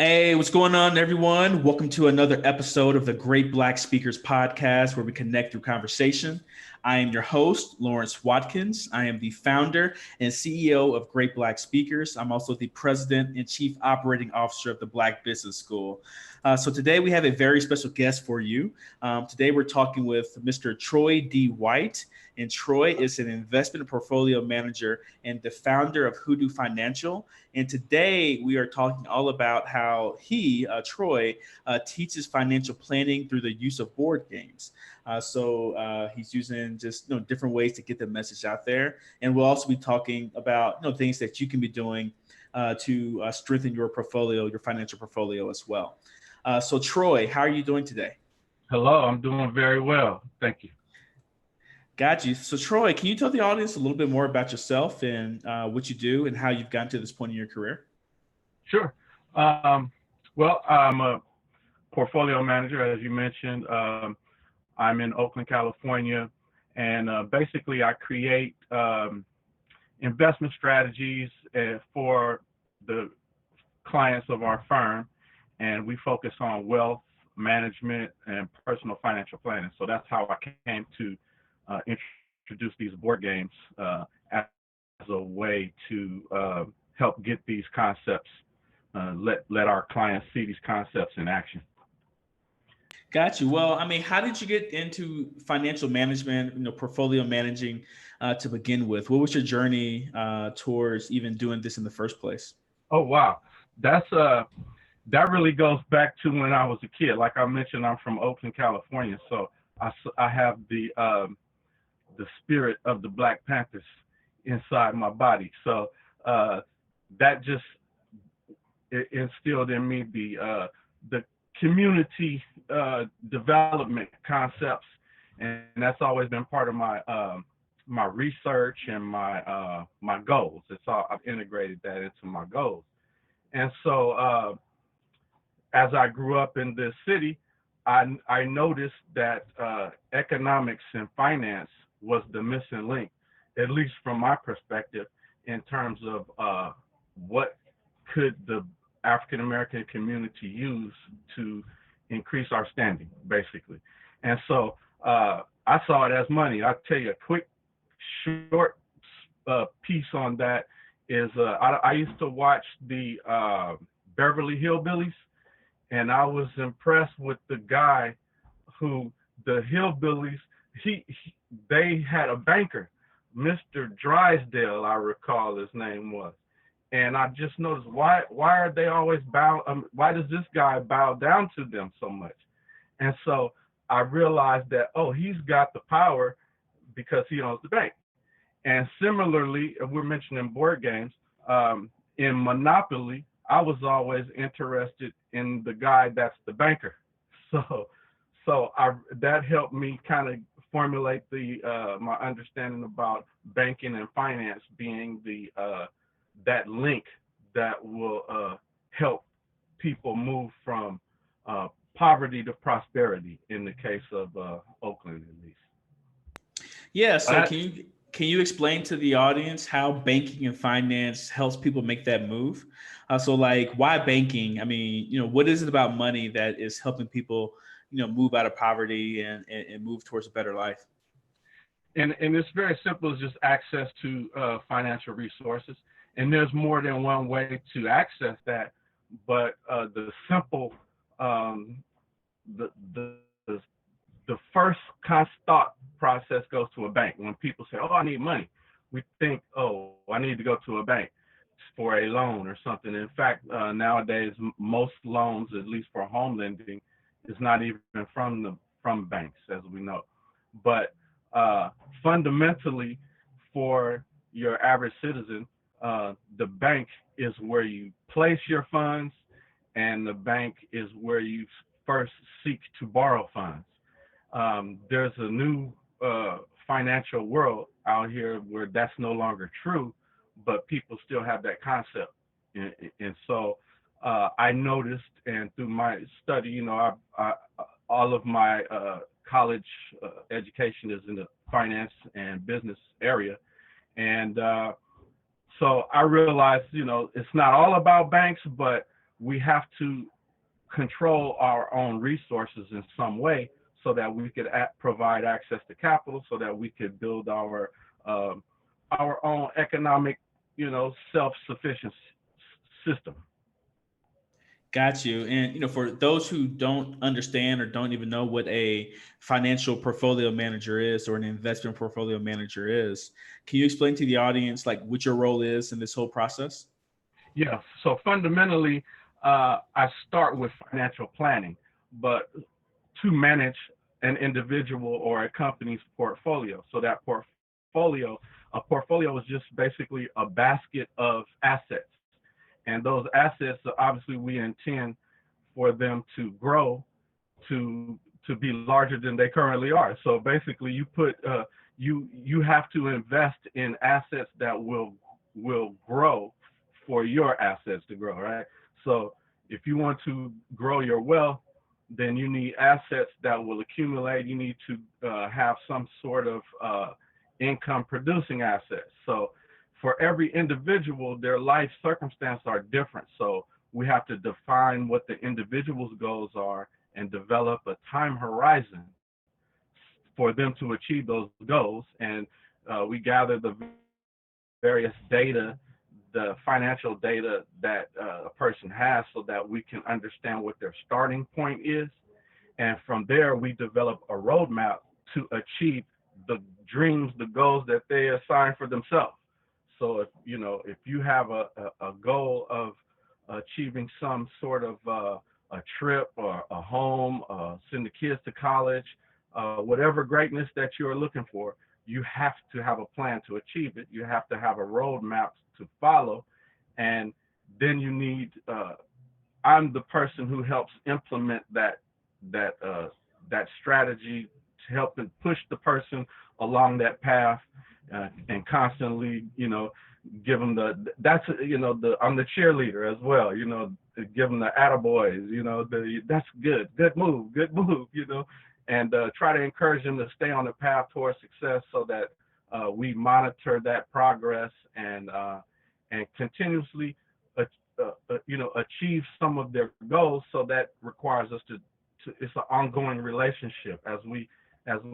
Hey, what's going on, everyone? Welcome to another episode of the Great Black Speakers Podcast, where we connect through conversation. I am your host, Lawrence Watkins. I am the founder and CEO of Great Black Speakers. I'm also the president and chief operating officer of the Black Business School. So today we have a very special guest for you. Today we're talking with Mr. Troy D. White, and Troy is an investment portfolio manager and the founder of Hodoo Financial. And today we are talking all about how Troy, teaches financial planning through the use of board games. So he's using just different ways to get the message out there. And we'll also be talking about things that you can be doing to strengthen your portfolio, your financial portfolio as well. So Troy, how are you doing today? Hello, I'm doing very well. Thank you. Got you. So Troy, can you tell the audience a little bit more about yourself and what you do and how you've gotten to this point in your career? Sure. Um, well, I'm a portfolio manager, as you mentioned. I'm in Oakland, California, and basically I create investment strategies for the clients of our firm, and we focus on wealth management and personal financial planning. So that's how I came to introduce these board games as a way to help get these concepts, let our clients see these concepts in action. Got you. Well, I mean, how did you get into financial management, portfolio managing to begin with? What was your journey towards even doing this in the first place? Oh wow, that's that really goes back to when I was a kid. Like I mentioned, I'm from Oakland, California, so I have the spirit of the Black Panthers inside my body. So uh, that just instilled in me the community development concepts, and that's always been part of my research and my goals. It's all I've integrated that into my goals, and so as I grew up in this city, I noticed that economics and finance was the missing link, at least from my perspective, in terms of what could the African American community use to increase our standing, basically. And so I saw it as money. I'll tell you a quick, short piece on that is I used to watch the Beverly Hillbillies, and I was impressed with the guy who the hillbillies they had a banker, Mr. Drysdale, I recall his name was, and I just noticed why are they always bow? Why does this guy bow down to them so much? And so I realized that he's got the power because he owns the bank. And similarly, if we're mentioning board games, in Monopoly, I was always interested in the guy that's the banker. So, that helped me kind of formulate my understanding about banking and finance being the that link that will help people move from poverty to prosperity in the case of Oakland, at least. Yeah. So I, can you explain to the audience how banking and finance helps people make that move? So like, why banking? I mean, what is it about money that is helping people, move out of poverty and move towards a better life? and it's very simple. It's just access to financial resources, and there's more than one way to access that. But the simple, um, the, the the first thought process goes to a bank. When people say, "Oh, I need money," we think, "Oh, I need to go to a bank for a loan or something." In fact, nowadays most loans, at least for home lending, is not even from banks, as we know. But uh, fundamentally, for your average citizen, the bank is where you place your funds, and the bank is where you first seek to borrow funds. There's a new financial world out here where that's no longer true, but people still have that concept. And so I noticed, and through my study, all of my college education is in the finance and business area. And so I realized, it's not all about banks, but we have to control our own resources in some way so that we could provide access to capital so that we could build our own economic, self-sufficient system. Got you. And for those who don't understand or don't even know what a financial portfolio manager is or an investment portfolio manager is, can you explain to the audience like what your role is in this whole process? Yeah. So fundamentally, I start with financial planning, but to manage an individual or a company's portfolio. So that a portfolio is just basically a basket of assets. And those assets, obviously, we intend for them to grow to be larger than they currently are. So basically, you have to invest in assets that will grow for your assets to grow, right? So if you want to grow your wealth, then you need assets that will accumulate. You need to have some sort of income producing assets. So for every individual, their life circumstances are different. So we have to define what the individual's goals are and develop a time horizon for them to achieve those goals. And we gather the various data, the financial data that a person has so that we can understand what their starting point is. And from there, we develop a roadmap to achieve the dreams, the goals that they assign for themselves. So if you have a goal of achieving some sort of a trip or a home, send the kids to college, whatever greatness that you're looking for, you have to have a plan to achieve it. You have to have a roadmap to follow, and then you need. I'm the person who helps implement that strategy to help and push the person along that path, and constantly, give them I'm the cheerleader as well, give them the attaboys, that's good move, and try to encourage them to stay on the path towards success so that we monitor that progress and continuously achieve some of their goals. So that requires us to it's an ongoing relationship. As we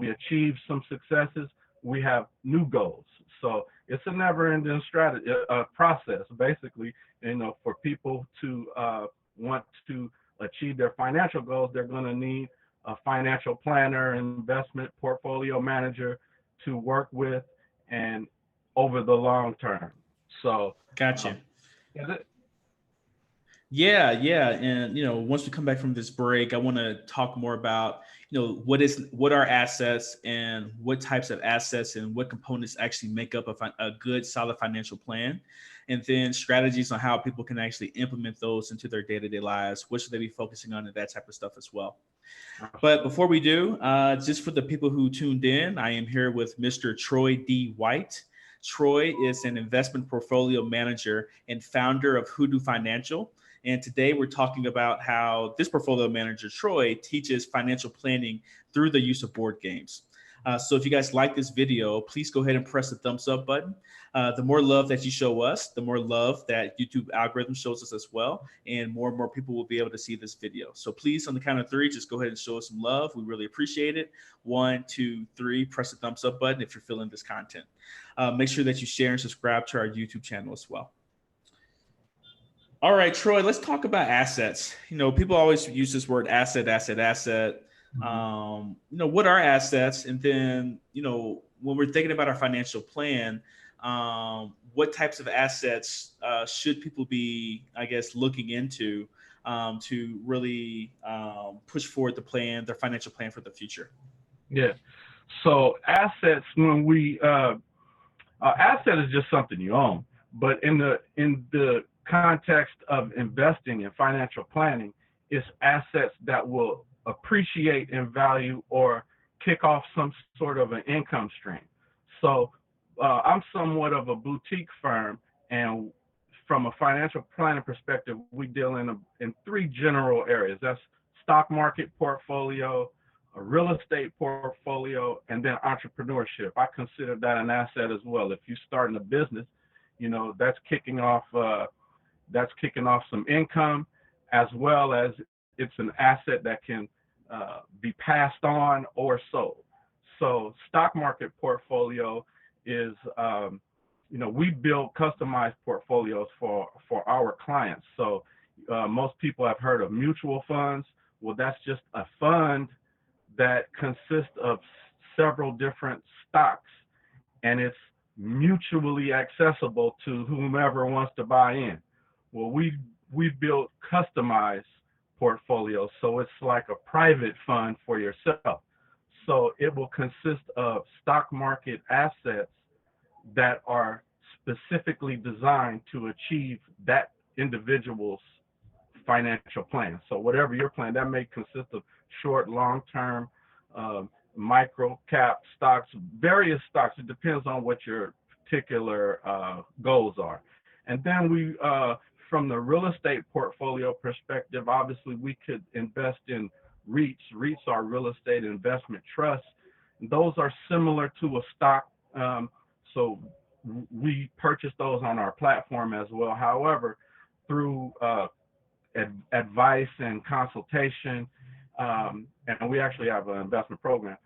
achieve some successes, we have new goals. So it's a never-ending strategy process, basically. For people to want to achieve their financial goals, they're going to need a financial planner, investment portfolio manager to work with, and over the long term. So, Gotcha. Um, Yeah, yeah, and once we come back from this break, I want to talk more about what are assets and what types of assets and what components actually make up a good, solid financial plan, and then strategies on how people can actually implement those into their day-to-day lives. What should they be focusing on and that type of stuff as well. But before we do, just for the people who tuned in, I am here with Mr. Troy D. White. Troy is an investment portfolio manager and founder of Hodoo Financial. And today we're talking about how this portfolio manager, Troy, teaches financial planning through the use of board games. So if you guys like this video, please go ahead and press the thumbs up button. The more love that you show us, the more love that YouTube algorithm shows us as well. And more people will be able to see this video. So please, on the count of three, just go ahead and show us some love. We really appreciate it. 1, 2, 3, press the thumbs up button if you're feeling this content. Make sure that you share and subscribe to our YouTube channel as well. All right, Troy, let's talk about assets. People always use this word asset. What are assets? And then, when we're thinking about our financial plan, what types of assets should people be, I guess, looking into to really push forward their financial plan for the future? Yeah. So assets, when we asset is just something you own, but in the context of investing and financial planning, it's assets that will appreciate in value or kick off some sort of an income stream. So I'm somewhat of a boutique firm, and from a financial planning perspective, we deal in 3 general areas. That's stock market portfolio, a real estate portfolio, and then entrepreneurship. I consider that an asset as well. If you're starting a business, that's kicking off some income. as well as it's an asset that can be passed on or sold. So stock market portfolio is, we build customized portfolios for our clients. So most people have heard of mutual funds. Well, that's just a fund that consists of several different stocks, and it's mutually accessible to whomever wants to buy in. Well, we built customized portfolios, so it's like a private fund for yourself. So it will consist of stock market assets that are specifically designed to achieve that individual's financial plan. So whatever your plan, that may consist of short, long-term, micro cap stocks, various stocks. It depends on what your particular goals are. And then from the real estate portfolio perspective, obviously we could invest in REITs. REITs are real estate investment trusts. Those are similar to a stock. So we purchase those on our platform as well. However, through advice and consultation, and we actually have an investment program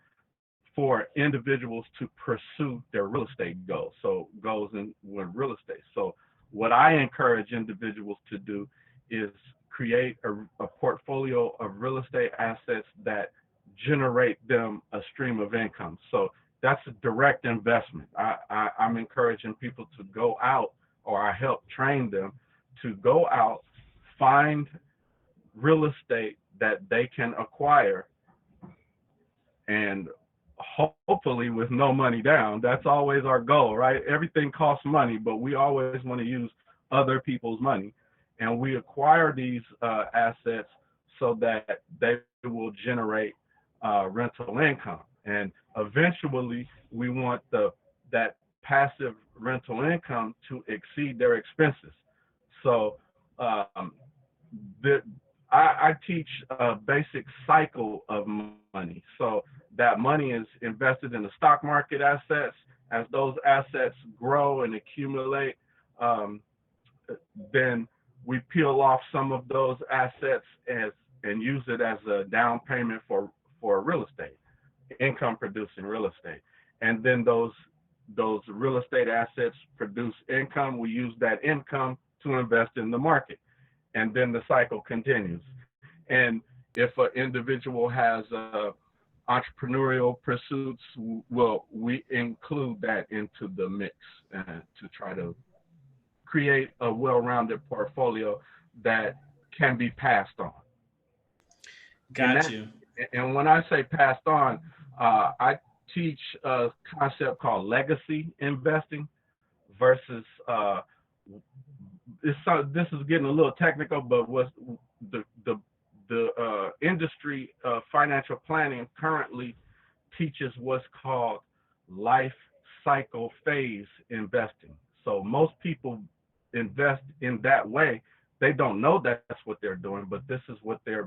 for individuals to pursue their real estate goals. So goals with real estate. So what I encourage individuals to do is create a portfolio of real estate assets that generate them a stream of income. So that's a direct investment. I'm encouraging people to go out, or I help train them to go out, find real estate that they can acquire, and hopefully with no money down. That's always our goal, right? Everything costs money, but we always want to use other people's money. And we acquire these assets so that they will generate rental income. And eventually, we want that passive rental income to exceed their expenses. So I teach a basic cycle of money. So that money is invested in the stock market assets. As those assets grow and accumulate, then we peel off some of those assets and use it as a down payment for real estate, income producing real estate. And then those real estate assets produce income. We use that income to invest in the market. And then the cycle continues. And if an individual has entrepreneurial pursuits, we include that into the mix to try to create a well-rounded portfolio that can be passed on. Got you. And when I say passed on, I teach a concept called legacy investing versus this is getting a little technical, but what's the industry of financial planning currently teaches what's called life cycle phase investing. So most people invest in that way. They don't know that's what they're doing, but this is what they're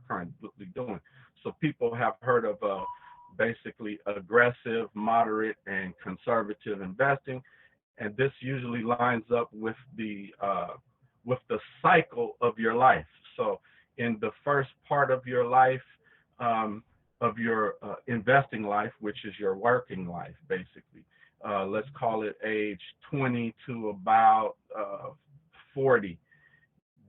currently doing. So people have heard of basically aggressive, moderate, and conservative investing, and this usually lines up with the cycle of your life. So in the first part of your life, of your investing life, which is your working life, basically, let's call it age 20 to about 40,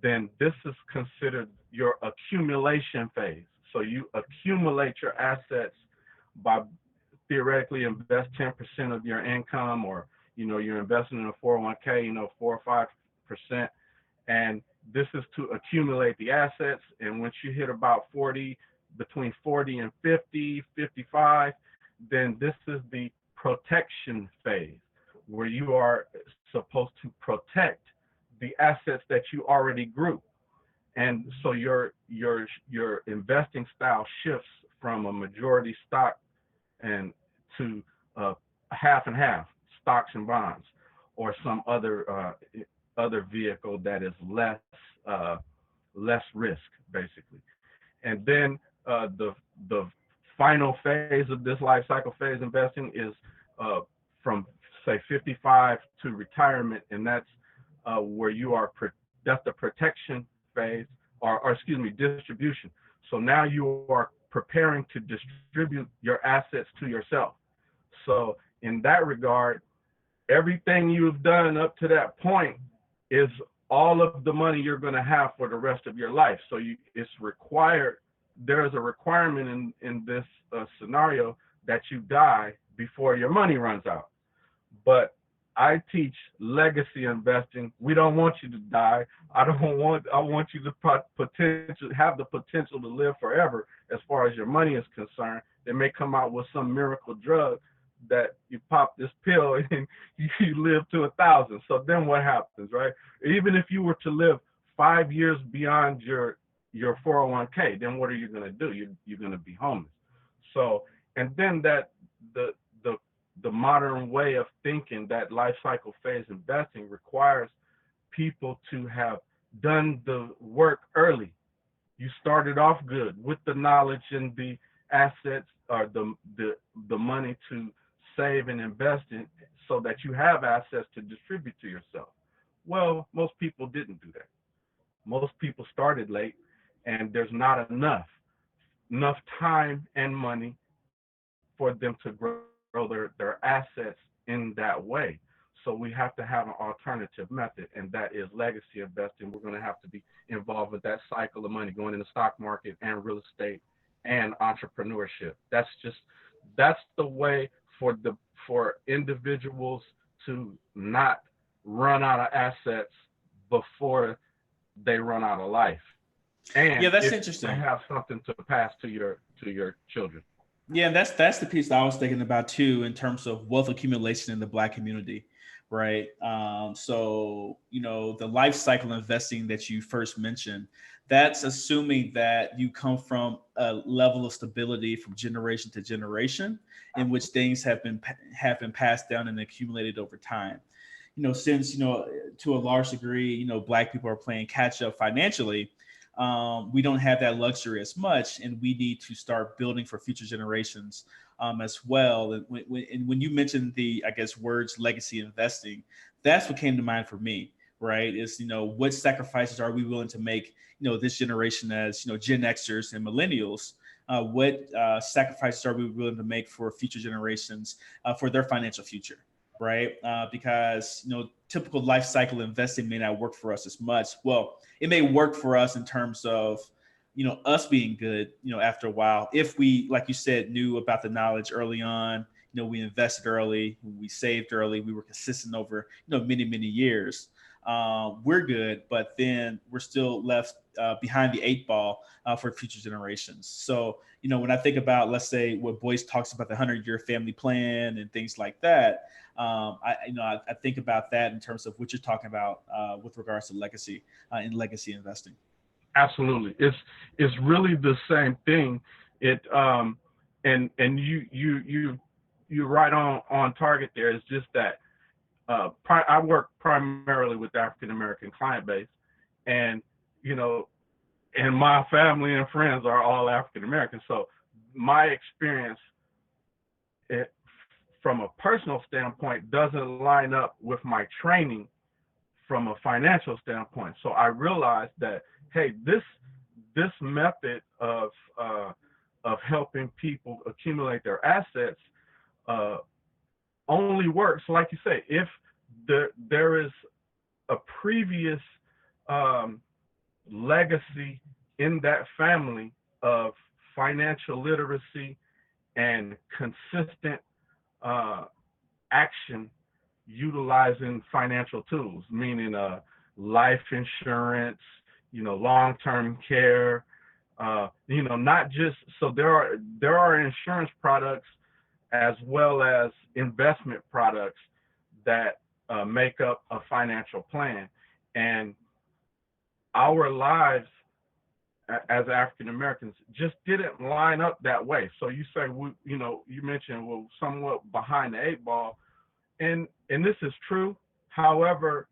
then this is considered your accumulation phase. So you accumulate your assets by theoretically invest 10% of your income, or you're investing in a 401k, 4 or 5%, and this is to accumulate the assets. And once you hit about 40, between 40 and 50, 55, then this is the protection phase, where you are supposed to protect the assets that you already grew. And so your investing style shifts from a majority stock and to half and half, stocks and bonds, or some other vehicle that is less risk, basically. And then the final phase of this life cycle phase investing is from say 55 to retirement, and that's where you are. That's the protection phase, or excuse me, distribution. So now you are preparing to distribute your assets to yourself. So in that regard, everything you've done up to that point is all of the money you're going to have for the rest of your life. So it's required. There's a requirement in this scenario that you die before your money runs out. But I teach legacy investing. We don't want you to die. I want you to have the potential to live forever as far as your money is concerned. They may come out with some miracle drug that you pop this pill and you live to 1,000. So then what happens, right? Even if you were to live 5 years beyond your 401k, then what are you going to do? You're going to be homeless. So, and then that the modern way of thinking, that life cycle phase investing, requires people to have done the work early. You started off good with the knowledge and the assets, or the money to save and invest in, so that you have assets to distribute to yourself. Well, most people didn't do that. Most people started late, and there's not enough time and money for them to grow their assets in that way. So we have to have an alternative method, and that is legacy investing. We're going to have to be involved with that cycle of money going in the stock market and real estate and entrepreneurship. That's the way for individuals to not run out of assets before they run out of life. And yeah, that's interesting. Have something to pass to your children. Yeah, and that's the piece that I was thinking about too, in terms of wealth accumulation in the Black community, right? So the life cycle investing that you first mentioned, that's assuming that you come from a level of stability from generation to generation, in which things have been passed down and accumulated over time. Since to a large degree, Black people are playing catch up financially. We don't have that luxury as much, and we need to start building for future generations as well. And when you mentioned the, I guess, words legacy investing, that's what came to mind for me, right? Is, what sacrifices are we willing to make, this generation as, Gen Xers and millennials, what sacrifices are we willing to make for future generations for their financial future? Right? Because, typical life cycle investing may not work for us as much. Well, it may work for us in terms of, us being good, after a while, if we, like you said, knew about the knowledge early on, we invested early, we saved early, we were consistent over, many, many years. We're good, but then we're still left behind the 8 ball for future generations. So, when I think about, let's say, what Boyce talks about, the 100-year family plan and things like that, I think about that in terms of what you're talking about with regards to legacy and legacy investing. Absolutely, it's really the same thing. It and you're right on target there. It's just that I work primarily with the African American client base, and and my family and friends are all African American. So my experience, from a personal standpoint, doesn't line up with my training from a financial standpoint. So I realized that, hey, this method of helping people accumulate their assets only works, like you say, if there is a previous legacy in that family of financial literacy and consistent action utilizing financial tools, meaning life insurance, long-term care, not just, so there are insurance products as well as investment products that make up a financial plan. And our lives as African Americans just didn't line up that way. So you say, you mentioned, well, somewhat behind the 8 ball, and this is true. However,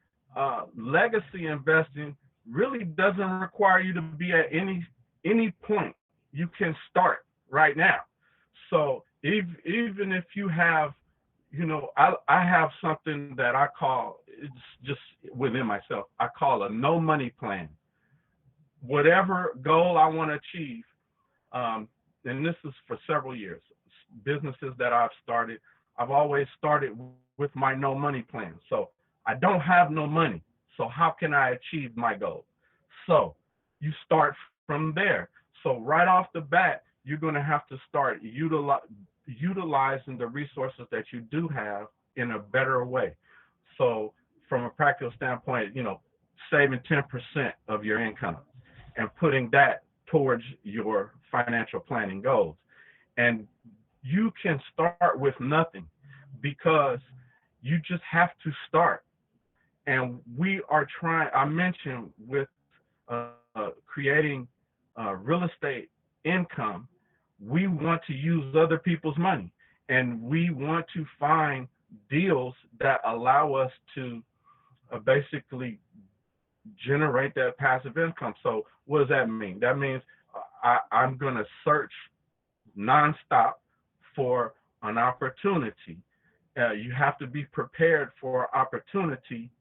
legacy investing really doesn't require you to be at any point. You can start right now. So even if you have, I have something that I call, it's just within myself, I call a no money plan. whatever goal I want to achieve, um, and this is for several years, businesses that I've started, I've always started with my no money plan. So I don't have no money. So how can I achieve my goal? So you start from there. So right off the bat, you're going to have to start utilizing the resources that you do have in a better way. So from a practical standpoint, saving 10% of your income and putting that towards your financial planning goals. And you can start with nothing because you just have to start. And we are trying, I mentioned with creating real estate income, we want to use other people's money. And we want to find deals that allow us to basically generate that passive income. So what does that mean? That means I'm going to search nonstop for an opportunity. You have to be prepared for opportunity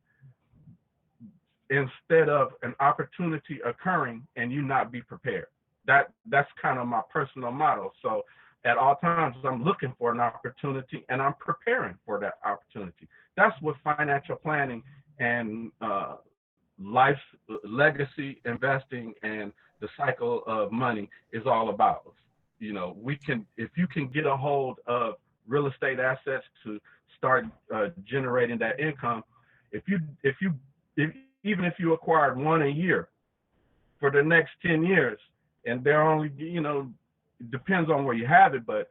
instead of an opportunity occurring and you not be prepared. That's kind of my personal motto. So at all times I'm looking for an opportunity and I'm preparing for that opportunity. That's what financial planning and life legacy investing and the cycle of money is all about. We can, if you can get a hold of real estate assets to start generating that income. If even if you acquired one a year for the next 10 years, and they're only, it depends on where you have it, but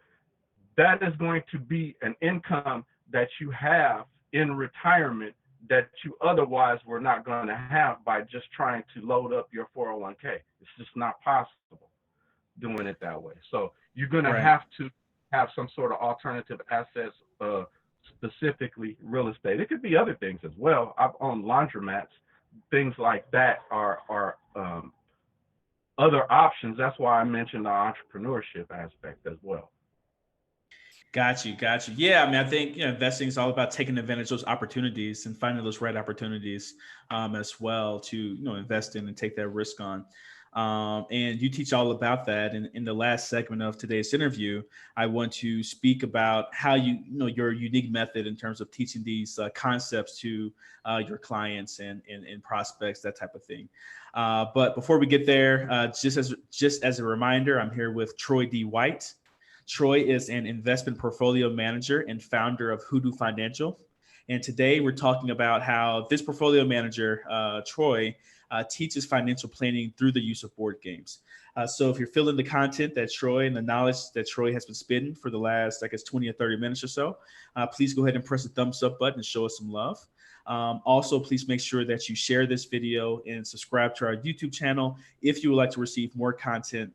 that is going to be an income that you have in retirement that you otherwise were not going to have by just trying to load up your 401k. It's just not possible doing it that way. So you're going to Right. have to have some sort of alternative assets, specifically real estate. It could be other things as well. I've owned laundromats. Things like that are other options. That's why I mentioned the entrepreneurship aspect as well. Got you. Yeah, I mean, I think investing is all about taking advantage of those opportunities and finding those right opportunities as well to invest in and take that risk on. And you teach all about that. And in the last segment of today's interview, I want to speak about how your unique method in terms of teaching these concepts to your clients and prospects, that type of thing. But before we get there, just as a reminder, I'm here with Troy D. White. Troy is an investment portfolio manager and founder of Hodoo Financial. And today we're talking about how this portfolio manager, Troy, teaches financial planning through the use of board games. So if you're feeling the content that Troy and the knowledge that Troy has been spitting for the last, 20 or 30 minutes or so, please go ahead and press the thumbs up button and show us some love. Also, please make sure that you share this video and subscribe to our YouTube channel if you would like to receive more content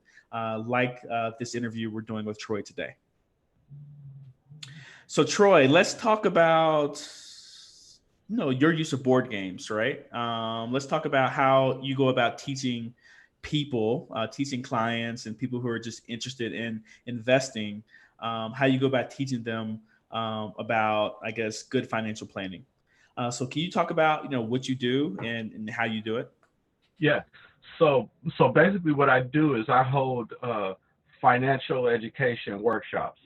like this interview we're doing with Troy today. So Troy, let's talk about your use of board games, right? Let's talk about how you go about teaching people, teaching clients and people who are just interested in investing, how you go about teaching them about, I guess, good financial planning. So can you talk about what you do and how you do it? Yeah. So basically, what I do is I hold financial education workshops.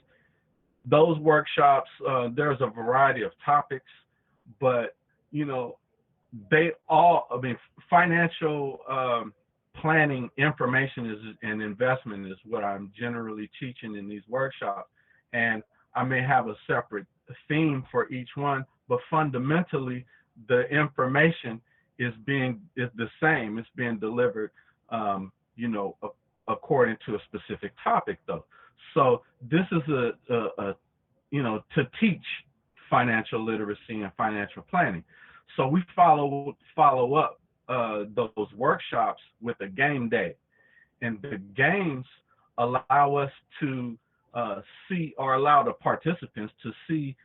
Those workshops, there's a variety of topics, but they all, I mean, financial planning information is and investment is what I'm generally teaching in these workshops. And I may have a separate theme for each one, but fundamentally the information is the same. It's being delivered, according to a specific topic though. So this is a to teach financial literacy and financial planning. So we follow up those workshops with a game day, and the games allow us to see, or allow the participants to see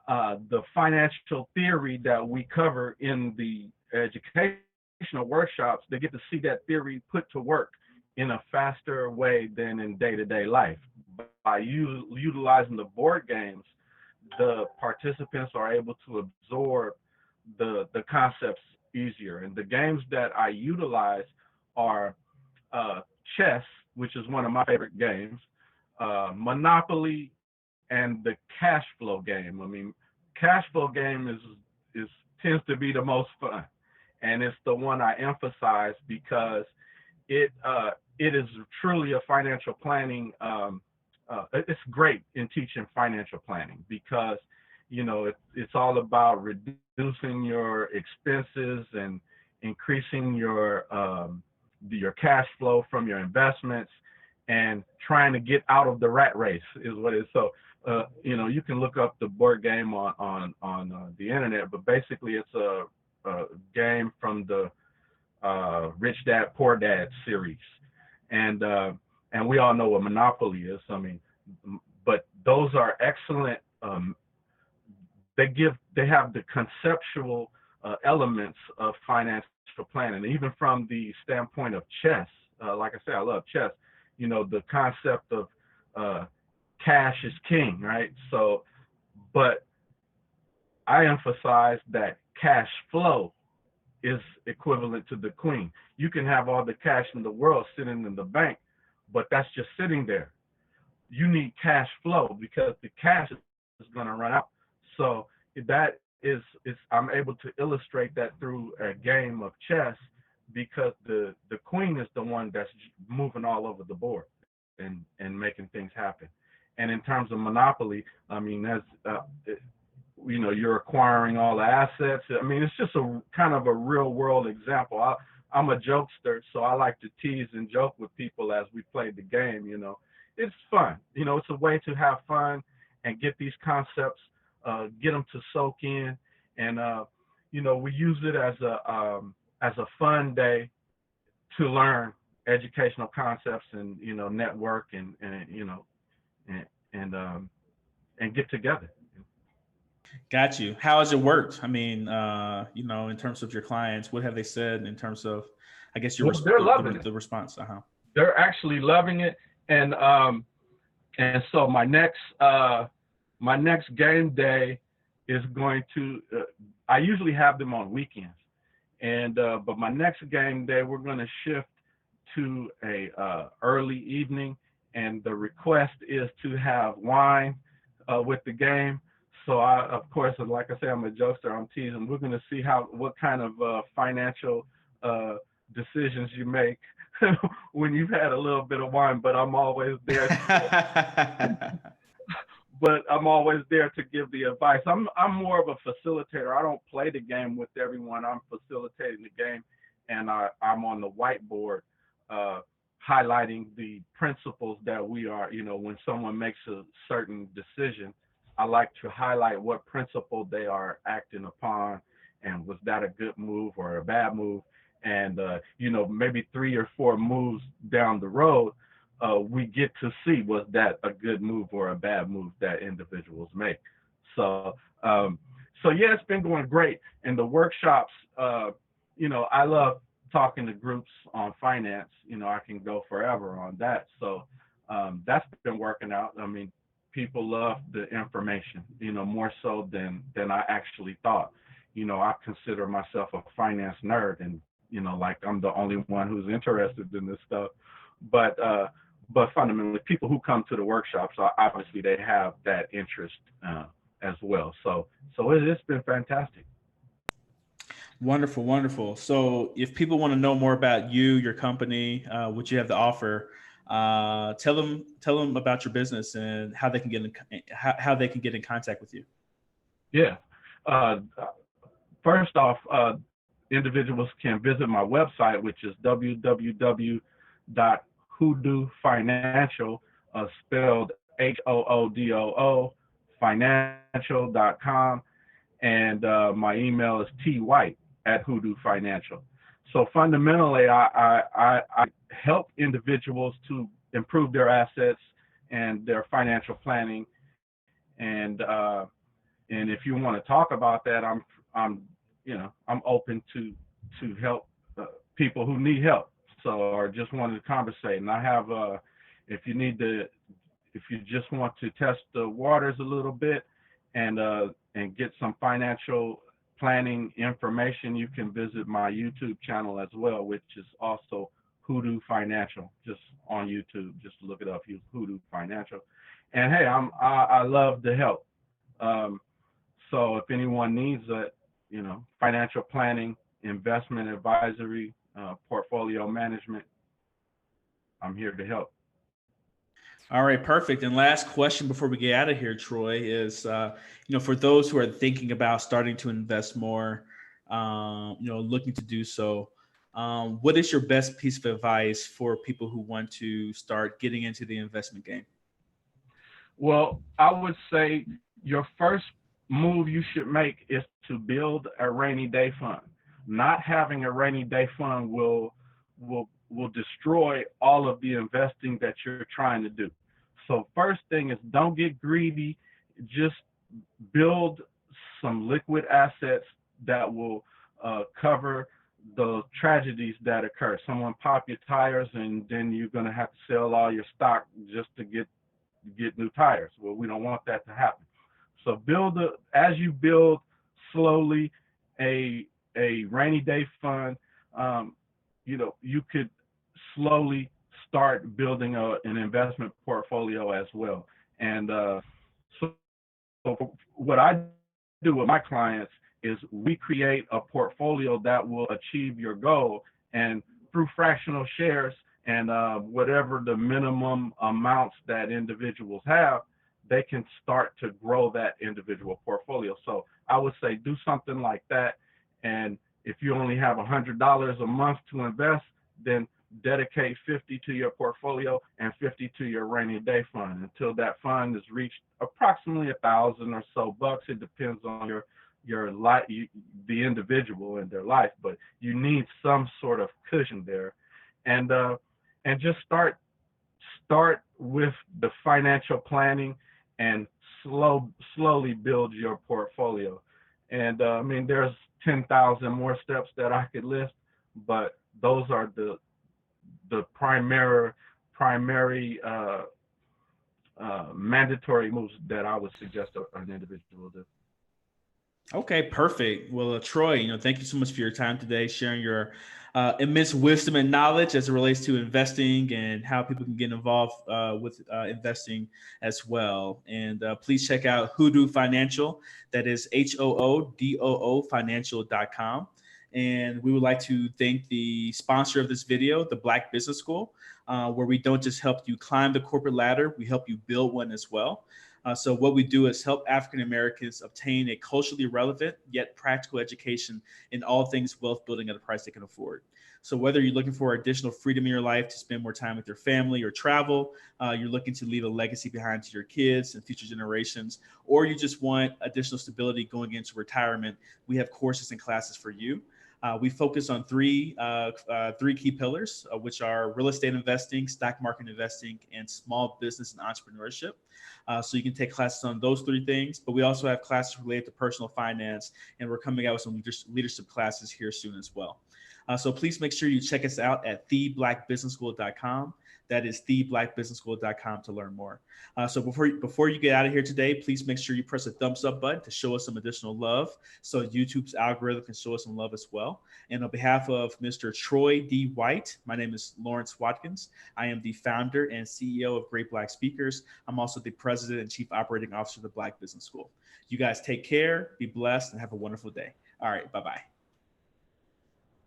the financial theory that we cover in the educational workshops. They get to see that theory put to work in a faster way than in day-to-day life. By utilizing the board games, the participants are able to absorb the concepts easier. And the games that I utilize are chess, which is one of my favorite games, Monopoly, and the cash flow game. I mean, cash flow game is tends to be the most fun, and it's the one I emphasize because it is truly a financial planning. It's great in teaching financial planning because it's all about reducing your expenses and increasing your cash flow from your investments and trying to get out of the rat race is what it is. So you can look up the board game on the internet, but basically it's a game from the Rich Dad Poor Dad series, and we all know what Monopoly is. I mean, but those are excellent. They have the conceptual elements of financial planning, even from the standpoint of chess. Like I said, I love chess. The concept of cash is king, right? So, but I emphasize that cash flow is equivalent to the queen. You can have all the cash in the world sitting in the bank, but that's just sitting there. You need cash flow because the cash is going to run out. So that is I'm able to illustrate that through a game of chess because the queen is the one that's moving all over the board and making things happen. And in terms of Monopoly, I mean, you're acquiring all the assets. I mean, it's just a kind of a real world example. I'm a jokester, so I like to tease and joke with people as we play the game. It's fun. It's a way to have fun and get these concepts, get them to soak in, and we use it as a fun day to learn educational concepts and network and get together. Got you. How has it worked? I mean, in terms of your clients, what have they said in terms of, I guess, they're loving the response? They're actually loving it, and so my next game day is going to. I usually have them on weekends, and but my next game day we're going to shift to a early evening, and the request is to have wine with the game. So of course, like I say, I'm a jokester. I'm teasing. We're going to see what kind of financial decisions you make when you've had a little bit of wine. But I'm always there. But I'm always there to give the advice. I'm more of a facilitator. I don't play the game with everyone. I'm facilitating the game, and I'm on the whiteboard highlighting the principles that we are. When someone makes a certain decision, I like to highlight what principle they are acting upon, and was that a good move or a bad move? And maybe 3 or 4 moves down the road, we get to see was that a good move or a bad move that individuals make. So yeah, it's been going great. And the workshops, I love talking to groups on finance. I can go forever on that. So that's been working out. I mean, people love the information, more so than I actually thought. I consider myself a finance nerd, and like I'm the only one who's interested in this stuff. But fundamentally, people who come to the workshops, obviously they have that interest as well. So it's been fantastic. Wonderful, wonderful. So if people want to know more about you, your company, what you have to offer, tell them about your business and how they can get in contact with you. Yeah. First off, individuals can visit my website, which is www.hoodoo.financial, spelled HOODOO, financial.com, and my email is twhite@hoodoo.financial. So fundamentally, I help individuals to improve their assets and their financial planning, and if you want to talk about that, I'm open to help people who need help, or just wanted to conversate. And I have if you just want to test the waters a little bit and get some financial planning information, you can visit my YouTube channel as well, which is also Hodoo Financial, just on YouTube. Just look it up. Use Hodoo Financial. And hey, I love to help. Um, so if anyone needs financial planning, investment advisory, portfolio management, I'm here to help. All right, perfect. And last question before we get out of here, Troy, is for those who are thinking about starting to invest more, looking to do so, what is your best piece of advice for people who want to start getting into the investment game? Well, I would say your first move you should make is to build a rainy day fund. Not having a rainy day fund will destroy all of the investing that you're trying to do. So first thing is, don't get greedy. Just build some liquid assets that will cover the tragedies that occur. Someone pop your tires, and then you're going to have to sell all your stock just to get new tires. Well, we don't want that to happen. So as you build slowly a rainy day fund. You could slowly start building an investment portfolio as well. And so what I do with my clients is we create a portfolio that will achieve your goal, and through fractional shares and whatever the minimum amounts that individuals have, they can start to grow that individual portfolio. So I would say do something like that. And if you only have $100 a month to invest, then dedicate 50 to your portfolio and 50 to your rainy day fund until that fund has reached approximately 1,000 or so bucks. It depends on your life, the individual and their life, but you need some sort of cushion there. And just start with the financial planning and slowly build your portfolio. And I mean, there's 10,000 more steps that I could list, but those are the primary mandatory moves that I would suggest an individual do. Okay, perfect. Well, Troy, thank you so much for your time today, sharing your immense wisdom and knowledge as it relates to investing and how people can get involved with investing as well. And please check out Hodoo Financial. That is HOODOO financial.com. And we would like to thank the sponsor of this video, the Black Business School, where we don't just help you climb the corporate ladder, we help you build one as well. So what we do is help African Americans obtain a culturally relevant yet practical education in all things wealth building at a price they can afford. So whether you're looking for additional freedom in your life to spend more time with your family or travel, you're looking to leave a legacy behind to your kids and future generations, or you just want additional stability going into retirement, we have courses and classes for you. We focus on three key pillars, which are real estate investing, stock market investing, and small business and entrepreneurship. So you can take classes on those three things, but we also have classes related to personal finance, and we're coming out with some leadership classes here soon as well. So please make sure you check us out at theblackbusinessschool.com. That is theblackbusinessschool.com to learn more. So before you get out of here today, please make sure you press a thumbs up button to show us some additional love so YouTube's algorithm can show us some love as well. And on behalf of Mr. Troy D. White, my name is Lawrence Watkins. I am the founder and CEO of Great Black Speakers. I'm also the president and chief operating officer of the Black Business School. You guys take care, be blessed, and have a wonderful day. All right, bye-bye.